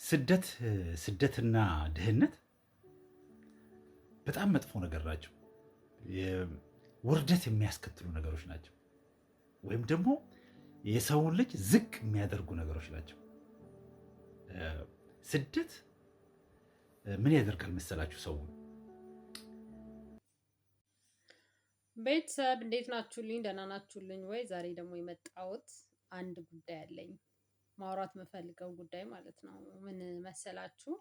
ስደትና ድህነት በጣም መጥፎ ነገር ናቸው። ውርደት የሚያስከትሉ ነገሮች ናቸው፣ ወይም ደግሞ የሰውን ልጅ ዝቅ የሚያደርጉ ነገሮች ናቸው። ስደት ምን ያደርጋል መሰላችሁ? ሰው ቤተሰብ እንዴት ናችሁልኝ? ደህና ናችሁልኝ ወይ? ዛሬ ደግሞ የመጣሁት አንድ ጉዳይ አለኝ፣ ማውራት የምፈልገው ጉዳይ ማለት ነው። ምን መሰላችሁ?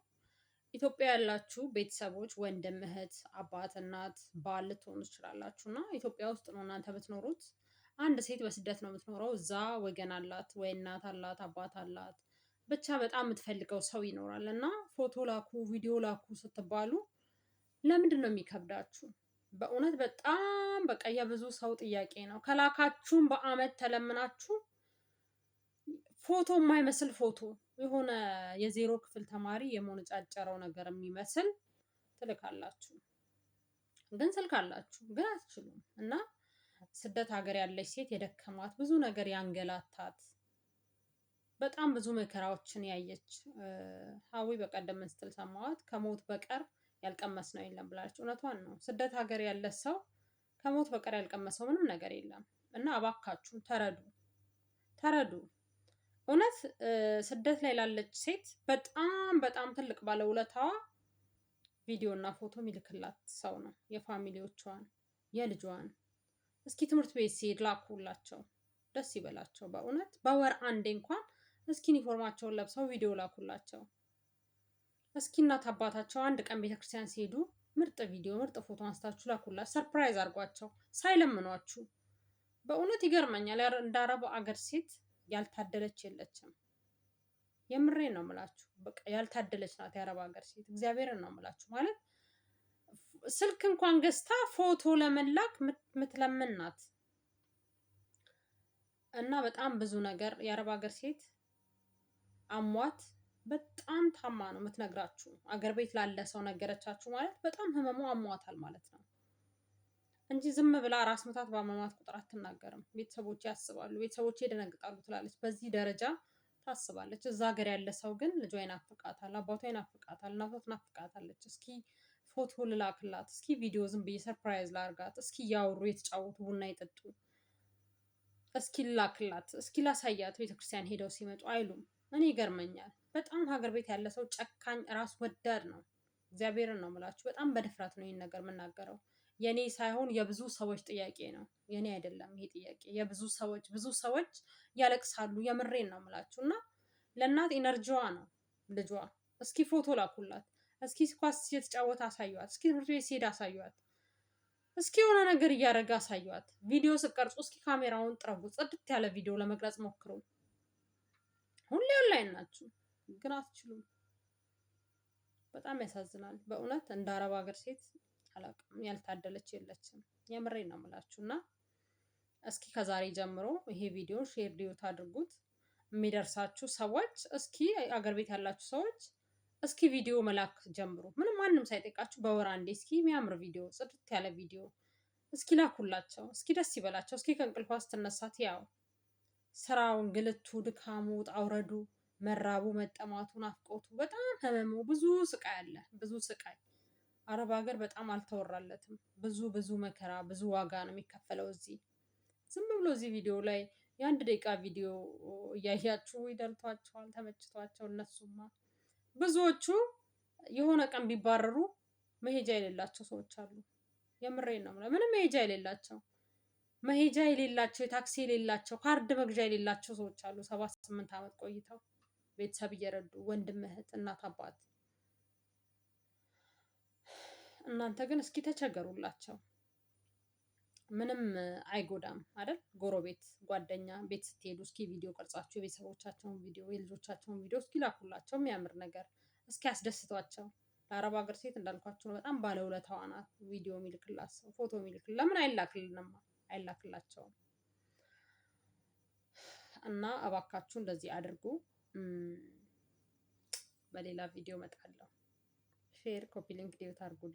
ኢትዮጵያ ያላችሁ ቤተሰቦች ወንድም፣ እህት፣ አባት፣ እናት፣ ባል ልትሆኑ ትችላላችሁ እና ኢትዮጵያ ውስጥ ነው እናንተ የምትኖሩት። አንድ ሴት በስደት ነው የምትኖረው። እዛ ወገን አላት ወይ እናት አላት፣ አባት አላት፣ ብቻ በጣም የምትፈልገው ሰው ይኖራል እና ፎቶ ላኩ፣ ቪዲዮ ላኩ ስትባሉ ለምንድን ነው የሚከብዳችሁ? በእውነት በጣም በቃ የብዙ ሰው ጥያቄ ነው። ከላካችሁም በአመት ተለምናችሁ ፎቶ የማይመስል ፎቶ የሆነ የዜሮ ክፍል ተማሪ የሞነጫጨረው ነገር የሚመስል ትልካላችሁ። ግን ስልክ አላችሁ ግን አትችሉም። እና ስደት ሀገር ያለች ሴት የደከማት ብዙ ነገር ያንገላታት በጣም ብዙ መከራዎችን ያየች ሀዊ በቀደም ስትል ሰማዋት። ከሞት በቀር ያልቀመስ ነው የለም ብላለች። እውነቷን ነው። ስደት ሀገር ያለ ሰው ከሞት በቀር ያልቀመሰው ምንም ነገር የለም። እና እባካችሁን ተረዱ። እውነት ስደት ላይ ላለች ሴት በጣም በጣም ትልቅ ባለውለታዋ ቪዲዮ እና ፎቶ የሚልክላት ሰው ነው። የፋሚሊዎቿን፣ የልጇን። እስኪ ትምህርት ቤት ሲሄድ ላኩላቸው፣ ደስ ይበላቸው። በእውነት በወር አንዴ እንኳን እስኪ ዩኒፎርማቸውን ለብሰው ቪዲዮ ላኩላቸው። እስኪ እናት አባታቸው አንድ ቀን ቤተክርስቲያን ሲሄዱ ምርጥ ቪዲዮ ምርጥ ፎቶ አንስታችሁ ላኩላት። ሰርፕራይዝ አድርጓቸው ሳይለምኗችሁ። በእውነት ይገርመኛል። እንደ አረብ አገር ሴት ያልታደለች የለችም። የምሬን ነው የምላችሁ። በቃ ያልታደለች ናት የአረብ ሀገር ሴት። እግዚአብሔርን ነው የምላችሁ። ማለት ስልክ እንኳን ገዝታ ፎቶ ለመላክ ምትለምን ናት። እና በጣም ብዙ ነገር የአረብ ሀገር ሴት አሟት በጣም ታማ ነው የምትነግራችሁ። አገር ቤት ላለ ሰው ነገረቻችሁ ማለት በጣም ህመሙ አሟታል ማለት ነው እንጂ ዝም ብላ ራስ ምታት በአመማት ቁጥር አትናገርም። ቤተሰቦቼ ያስባሉ፣ ቤተሰቦቼ ይደነግጣሉ ትላለች። በዚህ ደረጃ ታስባለች። እዛ ሀገር ያለ ሰው ግን ልጇ ይናፍቃታል፣ አባቷ ይናፍቃታል፣ እናቷ ትናፍቃታለች። እስኪ ፎቶ ልላክላት፣ እስኪ ቪዲዮ ዝም ብዬ ሰርፕራይዝ ላርጋት፣ እስኪ እያወሩ የተጫወቱ ቡና ይጠጡ፣ እስኪ ልላክላት፣ እስኪ ላሳያት ቤተክርስቲያን ሄደው ሲመጡ አይሉም። እኔ ይገርመኛል። በጣም ሀገር ቤት ያለ ሰው ጨካኝ ራስ ወዳድ ነው። እግዚአብሔርን ነው የምላችሁ። በጣም በድፍረት ነው ይህን ነገር የምናገረው። የኔ ሳይሆን የብዙ ሰዎች ጥያቄ ነው። የኔ አይደለም ይሄ ጥያቄ። ብዙ ሰዎች ያለቅሳሉ። የምሬን ነው የምላችሁ። እና ለእናት ኢነርጂዋ ነው ልጇ። እስኪ ፎቶ ላኩላት፣ እስኪ ኳስ እየተጫወተ አሳዩዋት፣ እስኪ ትምህርት ቤት ሲሄድ አሳዩዋት፣ እስኪ የሆነ ነገር እያደረገ አሳዩዋት። ቪዲዮ ስቀርጹ እስኪ ካሜራውን ጥረጉ፣ ጽድት ያለ ቪዲዮ ለመቅረጽ ሞክሩ። ሁሌ ኦንላይን ናችሁ ግን አትችሉም። በጣም ያሳዝናል በእውነት። እንደ አረብ ሀገር ሴት አላውቅም፣ ያልታደለች የለችም። የምሬን ነው የምላችሁ። እና እስኪ ከዛሬ ጀምሮ ይሄ ቪዲዮ ሼር ዲዩት አድርጉት የሚደርሳችሁ ሰዎች። እስኪ አገር ቤት ያላችሁ ሰዎች እስኪ ቪዲዮ መላክ ጀምሩ። ምንም ማንም ሳይጠይቃችሁ በወር አንዴ እስኪ የሚያምር ቪዲዮ፣ ጽድት ያለ ቪዲዮ እስኪ ላኩላቸው። እስኪ ደስ ይበላቸው። እስኪ ከእንቅልፏ ስትነሳት ያው ስራውን፣ ግልቱ፣ ድካሙ፣ ውጣ ውረዱ፣ መራቡ፣ መጠማቱ፣ ናፍቆቱ፣ በጣም ህመሙ፣ ብዙ ስቃይ አለ። ብዙ ስቃይ አረብ ሀገር በጣም አልተወራለትም። ብዙ መከራ፣ ብዙ ዋጋ ነው የሚከፈለው። እዚህ ዝም ብሎ እዚህ ቪዲዮ ላይ የአንድ ደቂቃ ቪዲዮ እያያችሁ ይደልቷቸዋል፣ ተመችቷቸው። እነሱማ ብዙዎቹ የሆነ ቀን ቢባረሩ መሄጃ የሌላቸው ሰዎች አሉ። የምሬን ነው። ምንም መሄጃ የሌላቸው የታክሲ የሌላቸው ካርድ መግዣ የሌላቸው ሰዎች አሉ። 7-8 ዓመት ቆይተው ቤተሰብ እየረዱ ወንድም፣ እህት፣ እናት፣ አባት። እናንተ ግን እስኪ ተቸገሩላቸው። ምንም አይጎዳም አይደል? ጎረቤት፣ ጓደኛ ቤት ስትሄዱ እስኪ ቪዲዮ ቀርጻችሁ የቤተሰቦቻቸውን ቪዲዮ፣ የልጆቻቸውን ቪዲዮ እስኪ ላኩላቸው። የሚያምር ነገር እስኪ አስደስቷቸው። ለአረብ ሀገር ሴት እንዳልኳችሁ ነው በጣም ባለውለታዋ ናት። ቪዲዮ የሚልክላት ሰው፣ ፎቶ የሚልክላት ለምን አይላክልንማ? አይላክላቸውም። እና እባካችሁ እንደዚህ አድርጉ። በሌላ ቪዲዮ እመጣለሁ። ሼር፣ ኮፒ ሊንክ ዲዩት አድርጉ።